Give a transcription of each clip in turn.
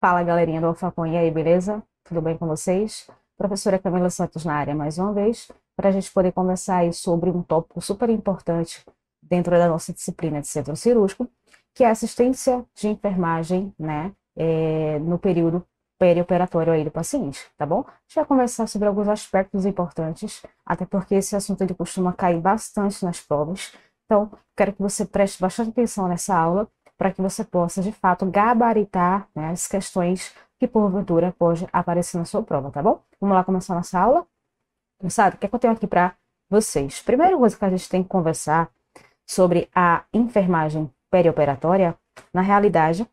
Fala, galerinha do Alfacom, e aí, beleza? Tudo bem com vocês? Professora Camila Santos na área mais uma vez, para a gente poder conversar aí sobre um tópico super importante dentro da nossa disciplina de centro cirúrgico, que é a assistência de enfermagem, né, no período perioperatório aí do paciente, tá bom? A gente vai conversar sobre alguns aspectos importantes, até porque esse assunto ele costuma cair bastante nas provas, então quero que você preste bastante atenção nessa aula, para que você possa, de fato, gabaritar, né, as questões que, porventura, pode aparecer na sua prova, tá bom? Vamos lá começar nossa aula? Moçada, o que é que eu tenho aqui para vocês? Primeira coisa que a gente tem que conversar sobre a enfermagem perioperatória, na realidade,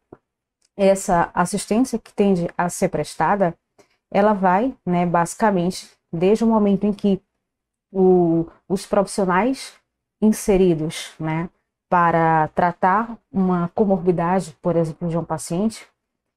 essa assistência que tende a ser prestada, ela vai, né, basicamente, desde o momento em que os profissionais inseridos, né, para tratar uma comorbidade, por exemplo, de um paciente,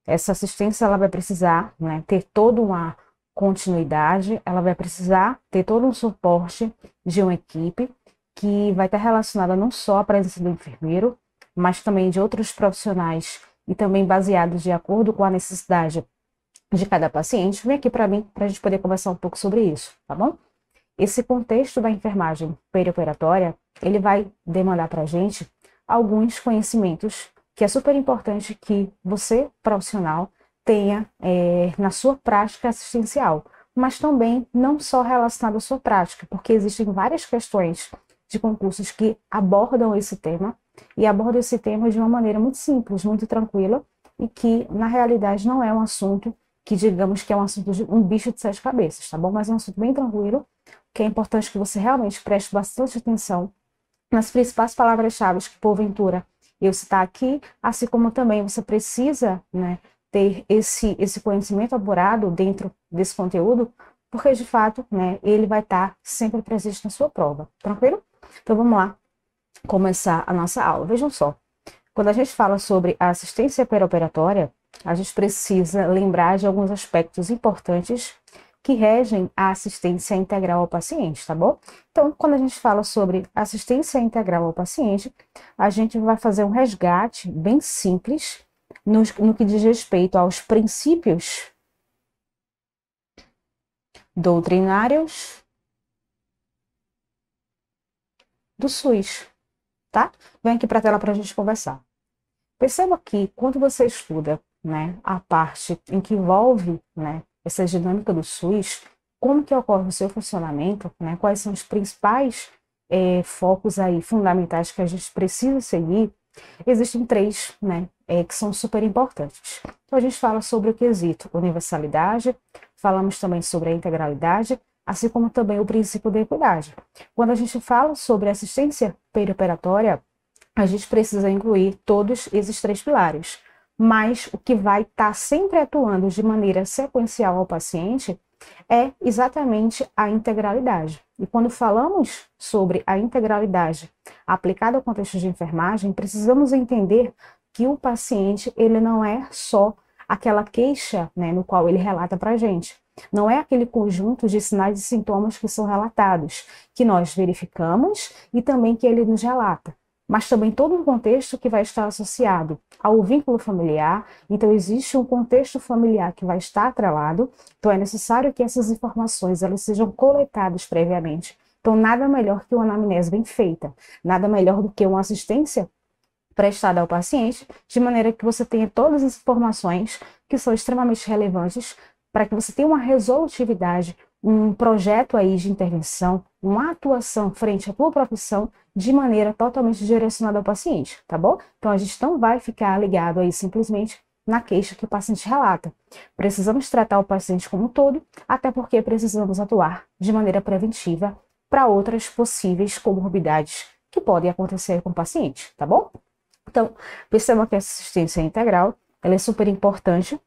essa assistência ela vai precisar, né, ter toda uma continuidade, ela vai precisar ter todo um suporte de uma equipe que vai estar relacionada não só à presença do enfermeiro, mas também de outros profissionais e também baseados de acordo com a necessidade de cada paciente. Vem aqui para mim para a gente poder conversar um pouco sobre isso, tá bom? Esse contexto da enfermagem perioperatória, ele vai demandar para a gente alguns conhecimentos que é super importante que você, profissional, tenha na sua prática assistencial, mas também não só relacionado à sua prática, porque existem várias questões de concursos que abordam esse tema e abordam esse tema de uma maneira muito simples, muito tranquila e que, na realidade, não é um assunto que digamos que é um assunto de um bicho de sete cabeças, tá bom? Mas é um assunto bem tranquilo, que é importante que você realmente preste bastante atenção nas principais palavras-chave que, porventura, eu citar aqui, assim como também você precisa, né, ter esse conhecimento apurado dentro desse conteúdo, porque, de fato, né, ele vai estar sempre presente na sua prova, tranquilo? Então, vamos lá começar a nossa aula. Vejam só, quando a gente fala sobre a assistência perioperatória, a gente precisa lembrar de alguns aspectos importantes que regem a assistência integral ao paciente, tá bom? Então, quando a gente fala sobre assistência integral ao paciente, a gente vai fazer um resgate bem simples no que diz respeito aos princípios doutrinários do SUS, tá? Vem aqui para a tela para a gente conversar. Perceba que quando você estuda, né, a parte em que envolve, né, essa dinâmica do SUS, como que ocorre o seu funcionamento, né, quais são os principais focos aí fundamentais que a gente precisa seguir, existem três, né, que são super importantes. Então a gente fala sobre o quesito universalidade, falamos também sobre a integralidade, assim como também o princípio da equidade. Quando a gente fala sobre assistência perioperatória, a gente precisa incluir todos esses três pilares. Mas o que vai estar sempre atuando de maneira sequencial ao paciente é exatamente a integralidade. E quando falamos sobre a integralidade aplicada ao contexto de enfermagem, precisamos entender que o paciente ele não é só aquela queixa, né, no qual ele relata para a gente. Não é aquele conjunto de sinais e sintomas que são relatados, que nós verificamos e também que ele nos relata, mas também todo um contexto que vai estar associado ao vínculo familiar. Então existe um contexto familiar que vai estar atrelado, então é necessário que essas informações elas sejam coletadas previamente. Então nada melhor que uma anamnese bem feita, nada melhor do que uma assistência prestada ao paciente, de maneira que você tenha todas as informações que são extremamente relevantes para que você tenha uma resolutividade, um projeto aí de intervenção, uma atuação frente à tua profissão de maneira totalmente direcionada ao paciente, tá bom? Então a gente não vai ficar ligado aí simplesmente na queixa que o paciente relata. Precisamos tratar o paciente como um todo, até porque precisamos atuar de maneira preventiva para outras possíveis comorbidades que podem acontecer com o paciente, tá bom? Então, perceba que a assistência integral, ela é super importante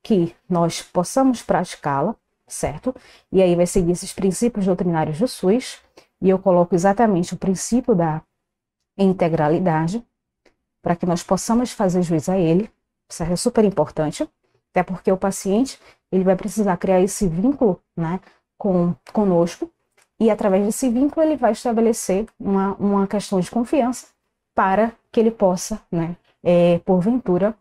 que nós possamos praticá-la, certo? E aí vai seguir esses princípios doutrinários do SUS, e eu coloco exatamente o princípio da integralidade, para que nós possamos fazer juiz a ele, isso é super importante, até porque o paciente, ele vai precisar criar esse vínculo, né, conosco, e através desse vínculo ele vai estabelecer uma questão de confiança para que ele possa, né, porventura,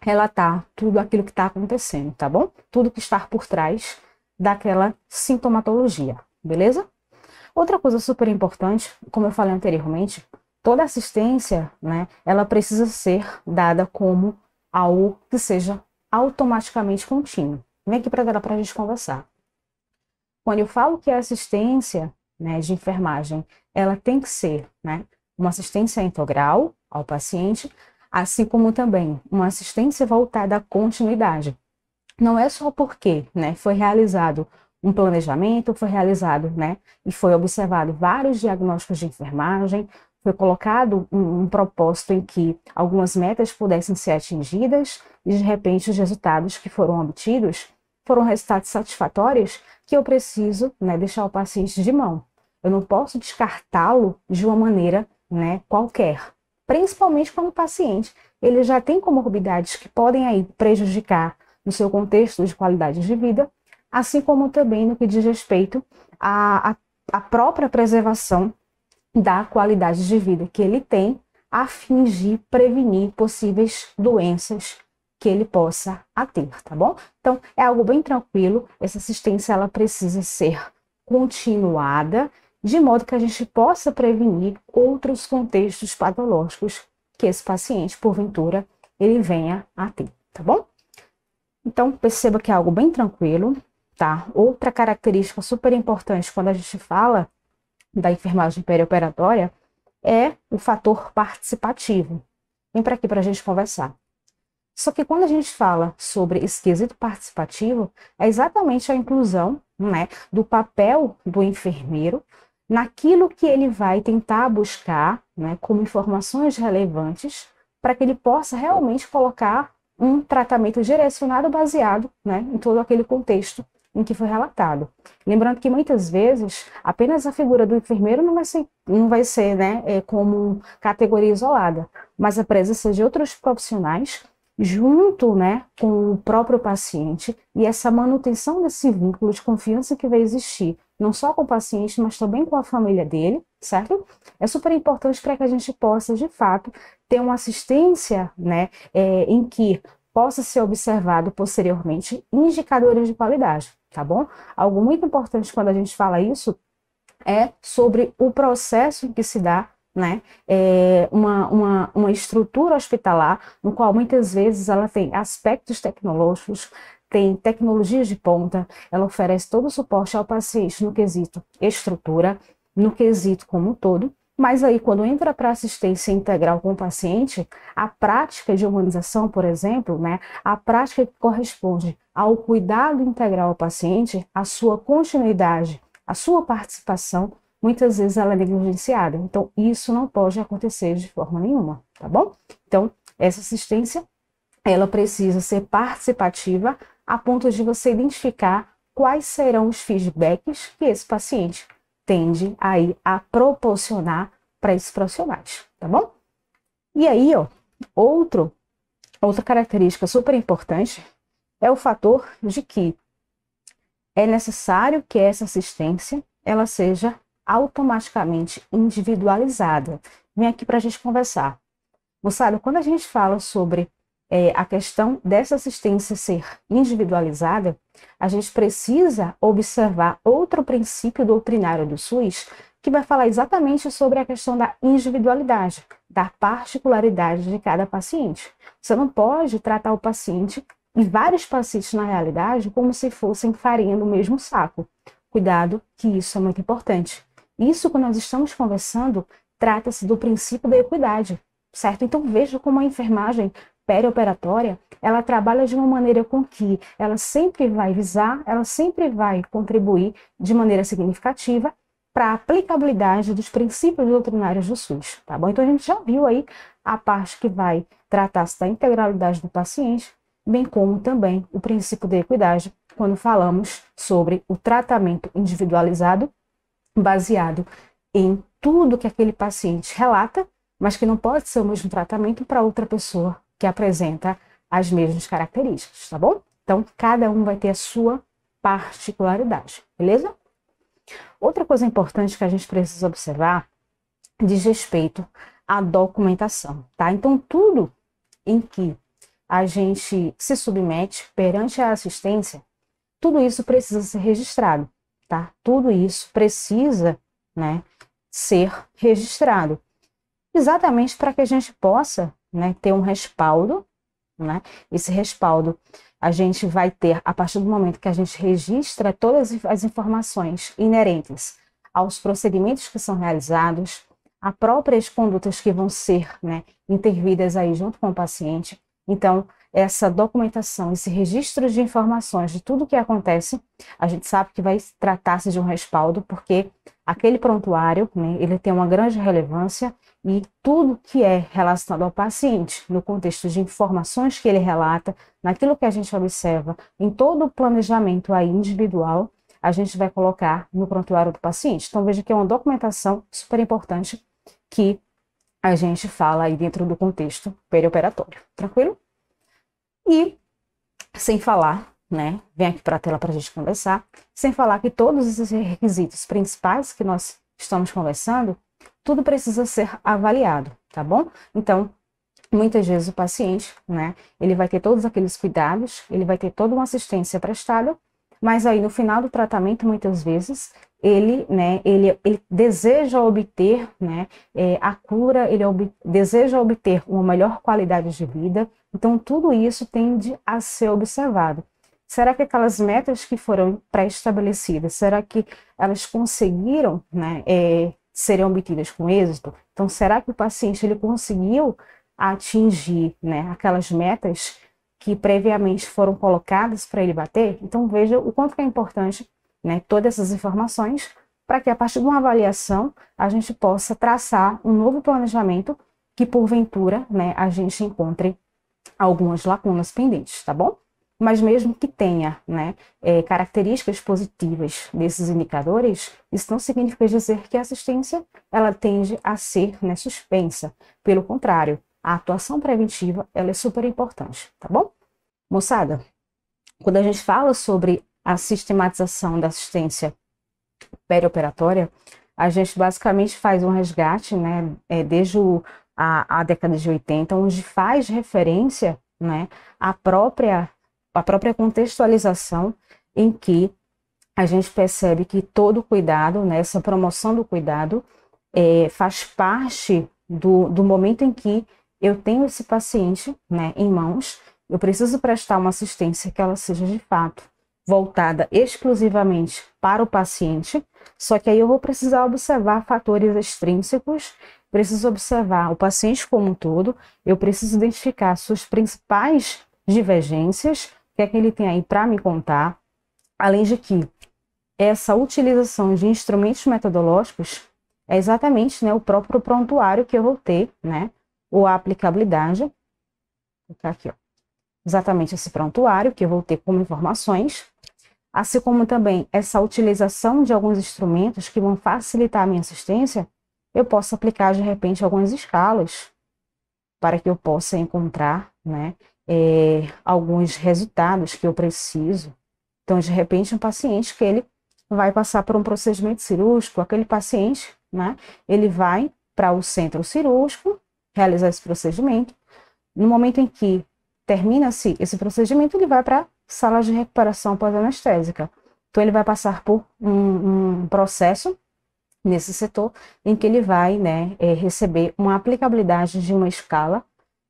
relatar tudo aquilo que está acontecendo, tá bom? Tudo que está por trás daquela sintomatologia, beleza? Outra coisa super importante, como eu falei anteriormente, toda assistência, né, ela precisa ser dada como algo que seja automaticamente contínuo. Vem aqui para a gente conversar. Quando eu falo que a assistência, né, de enfermagem, ela tem que ser, né, uma assistência integral ao paciente, assim como também uma assistência voltada à continuidade. Não é só porque, né, foi realizado um planejamento, foi realizado, né, e foi observado vários diagnósticos de enfermagem, foi colocado um propósito em que algumas metas pudessem ser atingidas e, de repente, os resultados que foram obtidos foram resultados satisfatórios que eu preciso, né, deixar o paciente de mão. Eu não posso descartá-lo de uma maneira, né, qualquer, principalmente quando o paciente ele já tem comorbidades que podem aí prejudicar no seu contexto de qualidade de vida, assim como também no que diz respeito à própria preservação da qualidade de vida que ele tem, a fim de prevenir possíveis doenças que ele possa ter, tá bom? Então, é algo bem tranquilo, essa assistência ela precisa ser continuada, de modo que a gente possa prevenir outros contextos patológicos que esse paciente, porventura, ele venha a ter, tá bom? Então, perceba que é algo bem tranquilo, tá? Outra característica super importante quando a gente fala da enfermagem perioperatória é o fator participativo. Vem para aqui para a gente conversar. Só que quando a gente fala sobre esse quesito participativo, é exatamente a inclusão, né, do papel do enfermeiro naquilo que ele vai tentar buscar, né, como informações relevantes para que ele possa realmente colocar um tratamento direcionado baseado, né, em todo aquele contexto em que foi relatado. Lembrando que muitas vezes apenas a figura do enfermeiro não vai ser, né, como categoria isolada, mas a presença de outros profissionais junto, né, com o próprio paciente e essa manutenção desse vínculo de confiança que vai existir, não só com o paciente, mas também com a família dele, certo? É super importante para que a gente possa, de fato, ter uma assistência, né, em que possa ser observado posteriormente indicadores de qualidade, tá bom? Algo muito importante quando a gente fala isso é sobre o processo em que se dá, né, uma estrutura hospitalar, no qual muitas vezes ela tem aspectos tecnológicos, tem tecnologias de ponta, ela oferece todo o suporte ao paciente no quesito estrutura, no quesito como um todo, mas aí quando entra para assistência integral com o paciente, a prática de humanização, por exemplo, né, a prática que corresponde ao cuidado integral ao paciente, a sua continuidade, a sua participação, muitas vezes ela é negligenciada. Então, isso não pode acontecer de forma nenhuma, tá bom? Então, essa assistência, ela precisa ser participativa a ponto de você identificar quais serão os feedbacks que esse paciente tende aí a proporcionar para esses profissionais, tá bom? E aí, ó, outra característica super importante é o fator de que é necessário que essa assistência ela seja automaticamente individualizada. Vem aqui para a gente conversar. Moçada, quando a gente fala sobre a questão dessa assistência ser individualizada, a gente precisa observar outro princípio doutrinário do SUS que vai falar exatamente sobre a questão da individualidade, da particularidade de cada paciente. Você não pode tratar o paciente e vários pacientes, na realidade, como se fossem farinha do mesmo saco. Cuidado, que isso é muito importante. Isso, quando nós estamos conversando, trata-se do princípio da equidade, certo? Então, veja como a enfermagem perioperatória, ela trabalha de uma maneira com que ela sempre vai visar, ela sempre vai contribuir de maneira significativa para a aplicabilidade dos princípios doutrinários do SUS, tá bom? Então, a gente já viu aí a parte que vai tratar-se da integralidade do paciente, bem como também o princípio da equidade, quando falamos sobre o tratamento individualizado, baseado em tudo que aquele paciente relata, mas que não pode ser o mesmo tratamento para outra pessoa que apresenta as mesmas características, tá bom? Então, cada um vai ter a sua particularidade, beleza? Outra coisa importante que a gente precisa observar diz respeito à documentação, tá? Então, tudo em que a gente se submete perante a assistência, tudo isso precisa ser registrado, tá? Tudo isso precisa, né, ser registrado, exatamente para que a gente possa, né, ter um respaldo, né? Esse respaldo a gente vai ter a partir do momento que a gente registra todas as informações inerentes aos procedimentos que são realizados, a próprias condutas que vão ser, né, intervidas aí junto com o paciente. Então, essa documentação, esse registro de informações de tudo que acontece, a gente sabe que vai tratar-se de um respaldo, porque aquele prontuário, né, ele tem uma grande relevância e tudo que é relacionado ao paciente, no contexto de informações que ele relata, naquilo que a gente observa, em todo o planejamento aí individual, a gente vai colocar no prontuário do paciente. Então, veja que é uma documentação super importante que a gente fala aí dentro do contexto perioperatório. Tranquilo? E, sem falar, né, vem aqui para a tela para a gente conversar, sem falar que todos esses requisitos principais que nós estamos conversando, tudo precisa ser avaliado, tá bom? Então, muitas vezes o paciente, né, ele vai ter todos aqueles cuidados, ele vai ter toda uma assistência prestada, mas aí no final do tratamento, muitas vezes, ele deseja obter, né, a cura, ele deseja obter uma melhor qualidade de vida, então tudo isso tende a ser observado. Será que aquelas metas que foram pré-estabelecidas, será que elas conseguiram, né, serem obtidas com êxito? Então, será que o paciente ele conseguiu atingir, né, aquelas metas que previamente foram colocadas para ele bater? Então, veja o quanto que é importante, né, todas essas informações, para que a partir de uma avaliação a gente possa traçar um novo planejamento que, porventura, né, a gente encontre algumas lacunas pendentes, tá bom? Mas mesmo que tenha, né, características positivas desses indicadores, isso não significa dizer que a assistência ela tende a ser, né, suspensa. Pelo contrário, a atuação preventiva ela é super importante, tá bom? Moçada, quando a gente fala sobre a sistematização da assistência perioperatória, a gente basicamente faz um resgate, né, desde a década de 80, onde faz referência, né, à própria contextualização em que a gente percebe que todo cuidado, né, essa promoção do cuidado, faz parte do momento em que eu tenho esse paciente, né, em mãos, eu preciso prestar uma assistência que ela seja de fato voltada exclusivamente para o paciente, só que aí eu vou precisar observar fatores extrínsecos, preciso observar o paciente como um todo, eu preciso identificar suas principais divergências, o que é que ele tem aí para me contar, além de que essa utilização de instrumentos metodológicos é exatamente, né, o próprio prontuário que eu vou ter, né, ou a aplicabilidade, vou colocar aqui, ó, exatamente esse prontuário que eu vou ter como informações, assim como também essa utilização de alguns instrumentos que vão facilitar a minha assistência, eu posso aplicar de repente algumas escalas para que eu possa encontrar, né, alguns resultados que eu preciso. Então, de repente, um paciente que ele vai passar por um procedimento cirúrgico, aquele paciente, né, ele vai para o centro cirúrgico, realizar esse procedimento. No momento em que termina-se esse procedimento, ele vai para a sala de recuperação pós-anestésica. Então, ele vai passar por um processo nesse setor em que ele vai, né, receber uma aplicabilidade de uma escala.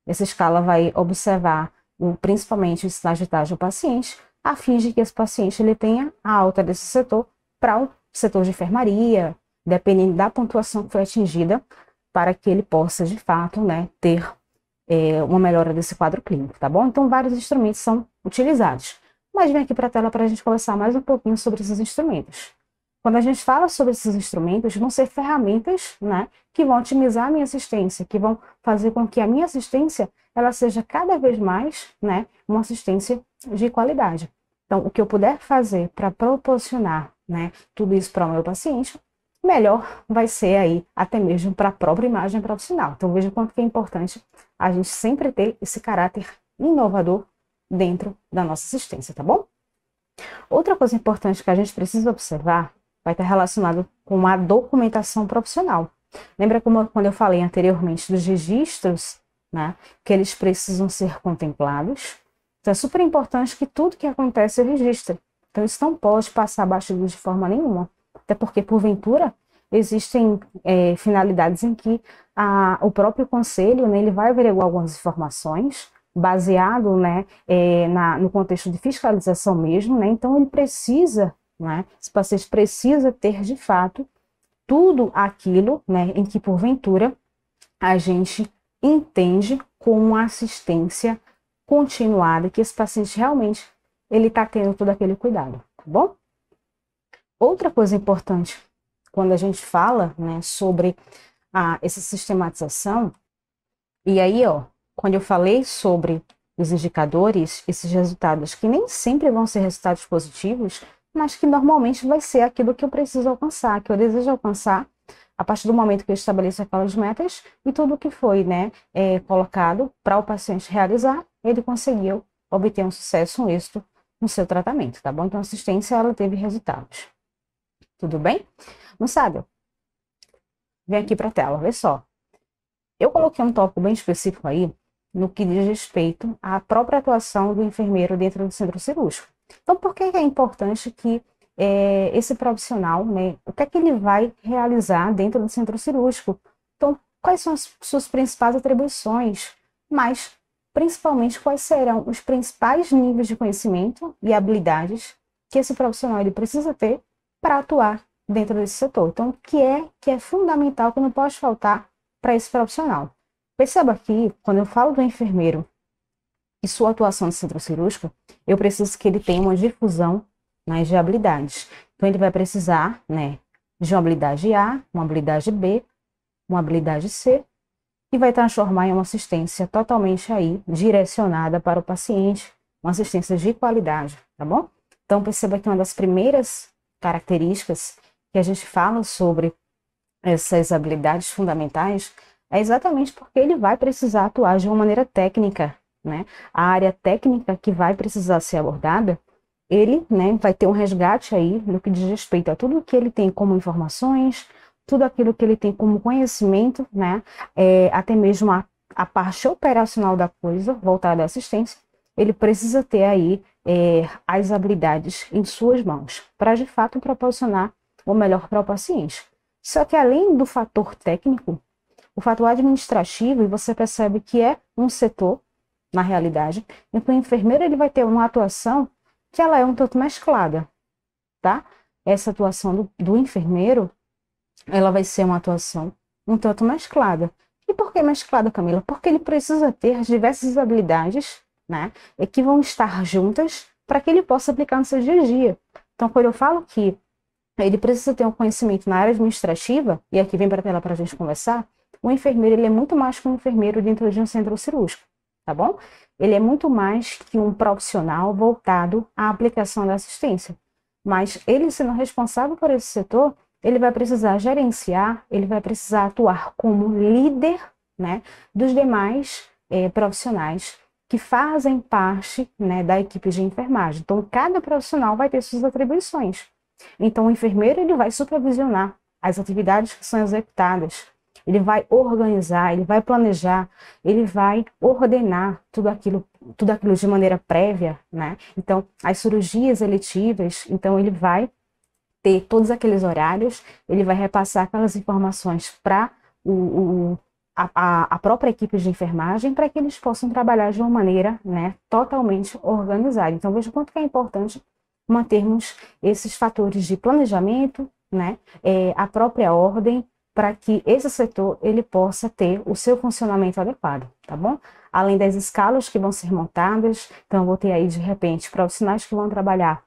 Essa escala vai observar principalmente o estágio vitais do paciente, a fim de que esse paciente ele tenha a alta desse setor para o setor de enfermaria, dependendo da pontuação que foi atingida, para que ele possa, de fato, né, ter uma melhora desse quadro clínico, tá bom? Então, vários instrumentos são utilizados. Mas vem aqui para a tela para a gente conversar mais um pouquinho sobre esses instrumentos. Quando a gente fala sobre esses instrumentos, vão ser ferramentas, né, que vão otimizar a minha assistência, que vão fazer com que a minha assistência ela seja cada vez mais, né, uma assistência de qualidade. Então, o que eu puder fazer para proporcionar, né, tudo isso para o meu paciente, melhor vai ser aí até mesmo para a própria imagem profissional. Então, veja quanto que é importante a gente sempre ter esse caráter inovador dentro da nossa assistência, tá bom? Outra coisa importante que a gente precisa observar vai estar relacionado com a documentação profissional. Lembra quando eu falei anteriormente dos registros né, que eles precisam ser contemplados. Então, é super importante que tudo que acontece eu registre. Então, isso não pode passar batido de forma nenhuma. Até porque, porventura, existem finalidades em que o próprio conselho, né, ele vai averiguar algumas informações baseado, né, no contexto de fiscalização mesmo, né, então ele precisa, né, esse paciente precisa ter, de fato, tudo aquilo, né, em que, porventura, a gente entende como assistência continuada, que esse paciente realmente ele está tendo todo aquele cuidado, tá bom? Outra coisa importante, quando a gente fala, né, sobre essa sistematização, e aí, ó, quando eu falei sobre os indicadores, esses resultados que nem sempre vão ser resultados positivos, mas que normalmente vai ser aquilo que eu preciso alcançar, que eu desejo alcançar, a partir do momento que eu estabeleço aquelas metas e tudo que foi, né, colocado para o paciente realizar, ele conseguiu obter um sucesso, um êxito no seu tratamento, tá bom? Então, a assistência, ela teve resultados. Tudo bem? Moçada, vem aqui para a tela, vê só. Eu coloquei um tópico bem específico aí, no que diz respeito à própria atuação do enfermeiro dentro do centro cirúrgico. Então, por que é importante que esse profissional, né, o que é que ele vai realizar dentro do centro cirúrgico? Então, quais são as suas principais atribuições, mas, principalmente, quais serão os principais níveis de conhecimento e habilidades que esse profissional ele precisa ter para atuar dentro desse setor. Então, o que é fundamental, que não pode faltar para esse profissional. Perceba que, quando eu falo do enfermeiro e sua atuação no centro cirúrgico, eu preciso que ele tenha uma difusão, né, de habilidades. Então, ele vai precisar, né, de uma habilidade A, uma habilidade B, uma habilidade C, e vai transformar em uma assistência totalmente aí direcionada para o paciente, uma assistência de qualidade, tá bom? Então, perceba que uma das primeiras características que a gente fala sobre essas habilidades fundamentais é exatamente porque ele vai precisar atuar de uma maneira técnica, né? A área técnica que vai precisar ser abordada, ele, né, vai ter um resgate aí no que diz respeito a tudo que ele tem como informações, tudo aquilo que ele tem como conhecimento, né? Até mesmo a parte operacional da coisa, voltada à assistência, ele precisa ter aí as habilidades em suas mãos, para de fato proporcionar o melhor para o paciente. Só que além do fator técnico, o fator administrativo, e você percebe que é um setor, na realidade, em que o enfermeiro ele vai ter uma atuação que ela é um tanto mesclada, tá? Essa atuação do enfermeiro, ela vai ser uma atuação um tanto mesclada. E por que mesclada, Camila? Porque ele precisa ter as diversas habilidades, né, que vão estar juntas para que ele possa aplicar no seu dia a dia. Então, quando eu falo que ele precisa ter um conhecimento na área administrativa, e aqui vem para a tela para a gente conversar, o enfermeiro ele é muito mais que um enfermeiro dentro de um centro cirúrgico, tá bom? Ele é muito mais que um profissional voltado à aplicação da assistência. Mas ele sendo responsável por esse setor, ele vai precisar gerenciar, ele vai precisar atuar como líder, né, dos demais profissionais que fazem parte, né, da equipe de enfermagem. Então, cada profissional vai ter suas atribuições. Então, o enfermeiro ele vai supervisionar as atividades que são executadas, ele vai organizar, ele vai planejar, ele vai ordenar tudo aquilo de maneira prévia, né? Então, as cirurgias eletivas, então ele vai ter todos aqueles horários, ele vai repassar aquelas informações para a própria equipe de enfermagem para que eles possam trabalhar de uma maneira, né, totalmente organizada. Então, veja o quanto que é importante mantermos esses fatores de planejamento, né, a própria ordem, para que esse setor ele possa ter o seu funcionamento adequado, tá bom? Além das escalas que vão ser montadas, então eu vou ter aí, de repente, profissionais que vão trabalhar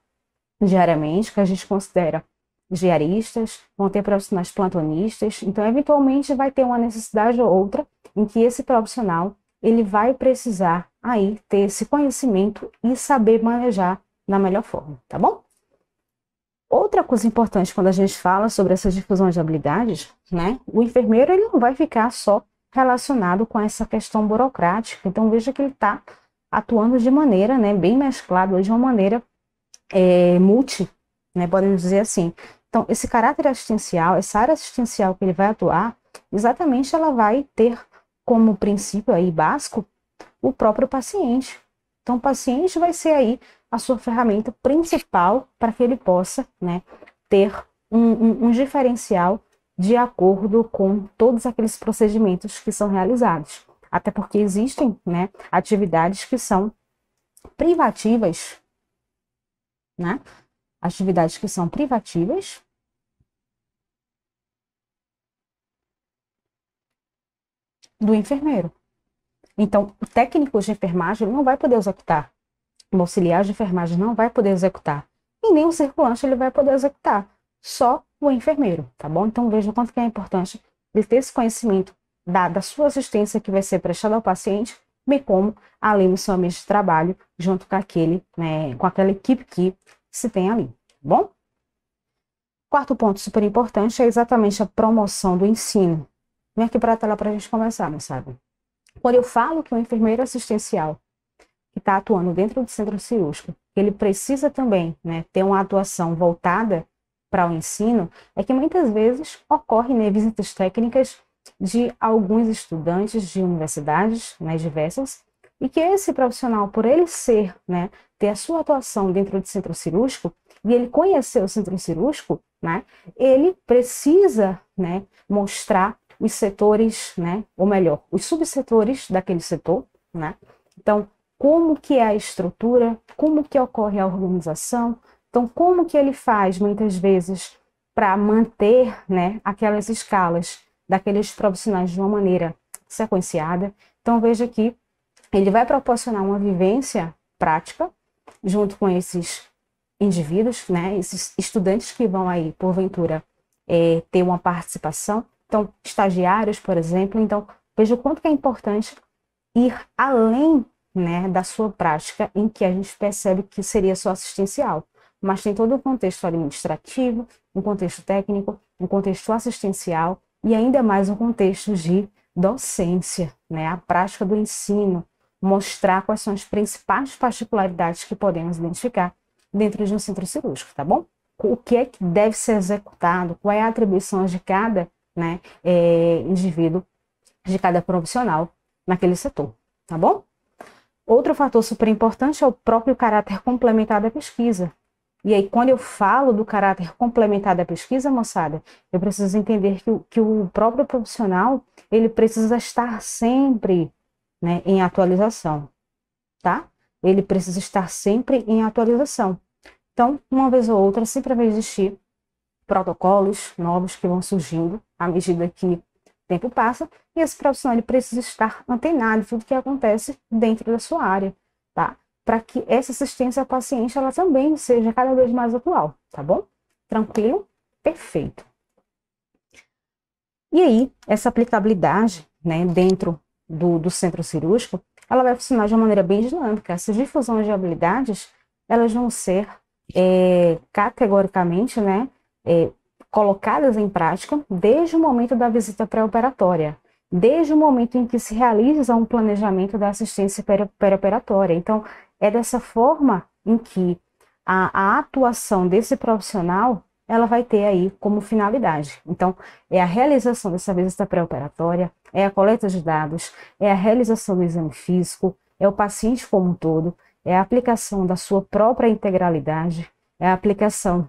diariamente, que a gente considera diaristas, vão ter profissionais plantonistas, então eventualmente vai ter uma necessidade ou outra em que esse profissional ele vai precisar aí ter esse conhecimento e saber manejar da melhor forma, tá bom? Outra coisa importante quando a gente fala sobre essas difusões de habilidades, né? O enfermeiro ele não vai ficar só relacionado com essa questão burocrática, então veja que ele está atuando de maneira, né, bem mesclado, de uma maneira multi, né, podemos dizer assim. Então, esse caráter assistencial, essa área assistencial que ele vai atuar, exatamente ela vai ter como princípio aí básico o próprio paciente. Então, o paciente vai ser aí a sua ferramenta principal para que ele possa, né, ter um diferencial de acordo com todos aqueles procedimentos que são realizados. Até porque existem, né, atividades que são privativas, né? Atividades que são privativas do enfermeiro. Então, o técnico de enfermagem não vai poder executar, o auxiliar de enfermagem não vai poder executar, e nem o circulante ele vai poder executar, só o enfermeiro, tá bom? Então, veja o quanto que é importante ele ter esse conhecimento da sua assistência que vai ser prestada ao paciente, bem como ali no seu ambiente de trabalho, junto com aquele, né, com aquela equipe que se tem ali, tá bom? Quarto ponto super importante é exatamente a promoção do ensino. Vem aqui para a tela para a gente conversar, moçada. Quando eu falo que o enfermeiro assistencial que está atuando dentro do centro cirúrgico, ele precisa também, né, ter uma atuação voltada para o ensino, é que muitas vezes ocorrem, né, visitas técnicas de alguns estudantes de universidades, né, diversas, e que esse profissional, por ele ser, né, ter a sua atuação dentro do centro cirúrgico, e ele conhecer o centro cirúrgico, né, ele precisa, né, mostrar os setores, né, ou melhor, os subsetores daquele setor, né? Então, como que é a estrutura, como que ocorre a organização, então como que ele faz muitas vezes para manter, né, aquelas escalas daqueles profissionais de uma maneira sequenciada. Então veja que ele vai proporcionar uma vivência prática junto com esses indivíduos, né, esses estudantes que vão aí, porventura, ter uma participação. Então, estagiários, por exemplo. Então, veja o quanto que é importante ir além, né, da sua prática, em que a gente percebe que seria só assistencial, mas tem todo um contexto administrativo, um contexto técnico, um contexto assistencial e ainda mais um contexto de docência, né, a prática do ensino, mostrar quais são as principais particularidades que podemos identificar dentro de um centro cirúrgico, tá bom? O que é que deve ser executado, qual é a atribuição de cada, né, indivíduo, de cada profissional naquele setor, tá bom? Outro fator super importante é o próprio caráter complementar da pesquisa. E aí, quando eu falo do caráter complementar da pesquisa, moçada, eu preciso entender que o próprio profissional, ele precisa estar sempre, né, em atualização, tá? Ele precisa estar sempre em atualização. Então, uma vez ou outra, sempre vai existir protocolos novos que vão surgindo à medida que o tempo passa, e esse profissional ele precisa estar antenado em tudo que acontece dentro da sua área, tá? Para que essa assistência ao paciente ela também seja cada vez mais atual, tá bom? Tranquilo? Perfeito. E aí, essa aplicabilidade, né, dentro do centro cirúrgico, ela vai funcionar de uma maneira bem dinâmica. Essas difusões de habilidades, elas vão ser categoricamente, né, colocadas em prática desde o momento da visita pré-operatória, desde o momento em que se realiza um planejamento da assistência pré-operatória. Então, é dessa forma em que a atuação desse profissional ela vai ter aí como finalidade. Então, é a realização dessa visita pré-operatória, é a coleta de dados, é a realização do exame físico, é o paciente como um todo, é a aplicação da sua própria integralidade, é a aplicação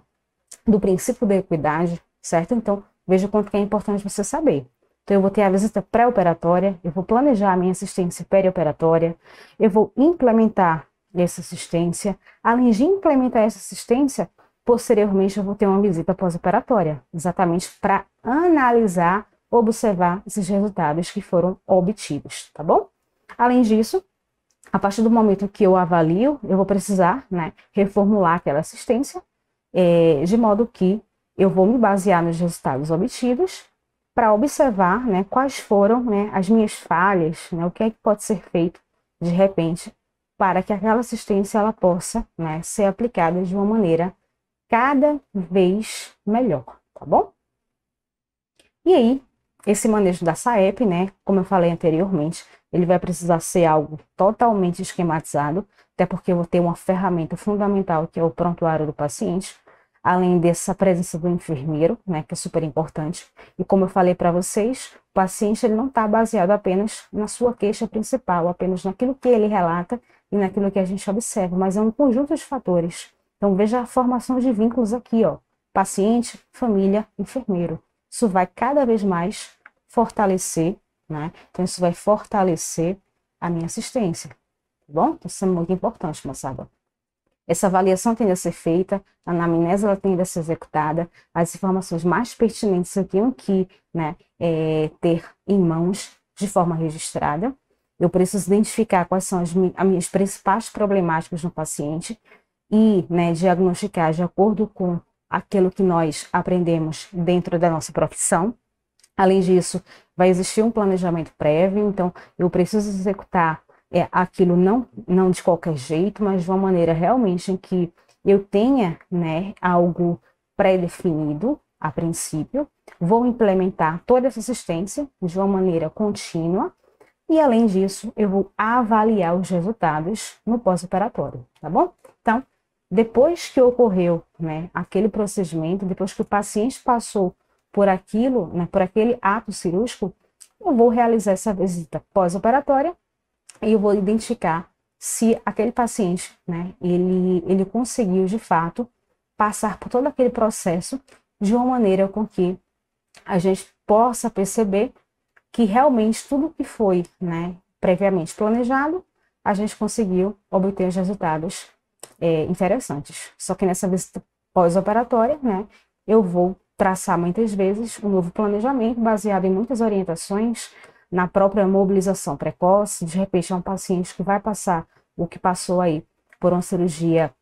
do princípio da equidade, certo? Então, veja o quanto que é importante você saber. Então, eu vou ter a visita pré-operatória, eu vou planejar a minha assistência perioperatória, eu vou implementar essa assistência. Além de implementar essa assistência, posteriormente eu vou ter uma visita pós-operatória, exatamente para analisar, observar esses resultados que foram obtidos, tá bom? Além disso, a partir do momento que eu avalio, eu vou precisar, né, reformular aquela assistência, de modo que eu vou me basear nos resultados obtidos para observar, né, quais foram, né, as minhas falhas, né, o que é que pode ser feito de repente para que aquela assistência ela possa, né, ser aplicada de uma maneira cada vez melhor, tá bom? E aí, esse manejo da SAEP, né, como eu falei anteriormente, ele vai precisar ser algo totalmente esquematizado, até porque eu vou ter uma ferramenta fundamental que é o prontuário do paciente. além dessa presença do enfermeiro, né, que é super importante. E como eu falei para vocês, o paciente ele não está baseado apenas na sua queixa principal, apenas naquilo que ele relata e naquilo que a gente observa, mas é um conjunto de fatores. Então veja a formação de vínculos aqui, ó, paciente, família, enfermeiro. Isso vai cada vez mais fortalecer, né? Então isso vai fortalecer a minha assistência, tá bom? Isso é muito importante, moçada. Essa avaliação tende a ser feita, a anamnese ela tende a ser executada, as informações mais pertinentes eu tenho que, né, ter em mãos de forma registrada. Eu preciso identificar quais são as minhas principais problemáticas no paciente e, né, diagnosticar de acordo com aquilo que nós aprendemos dentro da nossa profissão. Além disso, vai existir um planejamento prévio, então eu preciso executar aquilo não de qualquer jeito, mas de uma maneira realmente em que eu tenha, né, algo pré-definido a princípio, vou implementar toda essa assistência de uma maneira contínua e, além disso, eu vou avaliar os resultados no pós-operatório, tá bom? Então, depois que ocorreu, né, aquele procedimento, depois que o paciente passou por aquilo, né, por aquele ato cirúrgico, eu vou realizar essa visita pós-operatória e eu vou identificar se aquele paciente, né, ele conseguiu de fato passar por todo aquele processo de uma maneira com que a gente possa perceber que realmente tudo que foi, né, previamente planejado, a gente conseguiu obter os resultados interessantes. Só que nessa visita pós-operatória, né, eu vou traçar muitas vezes um novo planejamento baseado em muitas orientações na própria mobilização precoce. De repente é um paciente que vai passar o que passou aí por uma cirurgia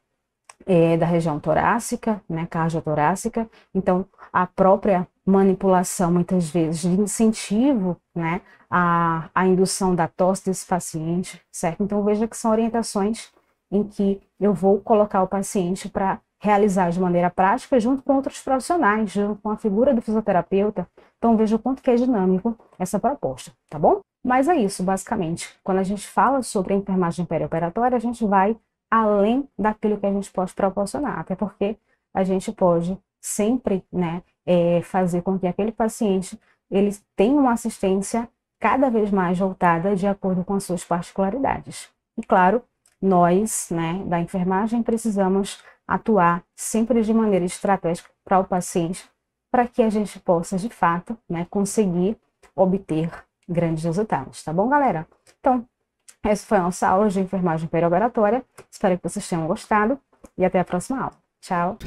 da região torácica, né, cardiotorácica, então a própria manipulação muitas vezes de incentivo, né, à indução da tosse desse paciente, certo? Então veja que são orientações em que eu vou colocar o paciente para realizar de maneira prática junto com outros profissionais, junto com a figura do fisioterapeuta. Então veja o quanto que é dinâmico essa proposta, tá bom? Mas é isso, basicamente. Quando a gente fala sobre a enfermagem perioperatória, a gente vai além daquilo que a gente pode proporcionar, até porque a gente pode sempre, né, fazer com que aquele paciente ele tenha uma assistência cada vez mais voltada de acordo com as suas particularidades. E claro, nós, né, da enfermagem, precisamos atuar sempre de maneira estratégica para o paciente, para que a gente possa, de fato, né, conseguir obter grandes resultados, tá bom, galera? Então, essa foi a nossa aula de enfermagem perioperatória. Espero que vocês tenham gostado e até a próxima aula. Tchau!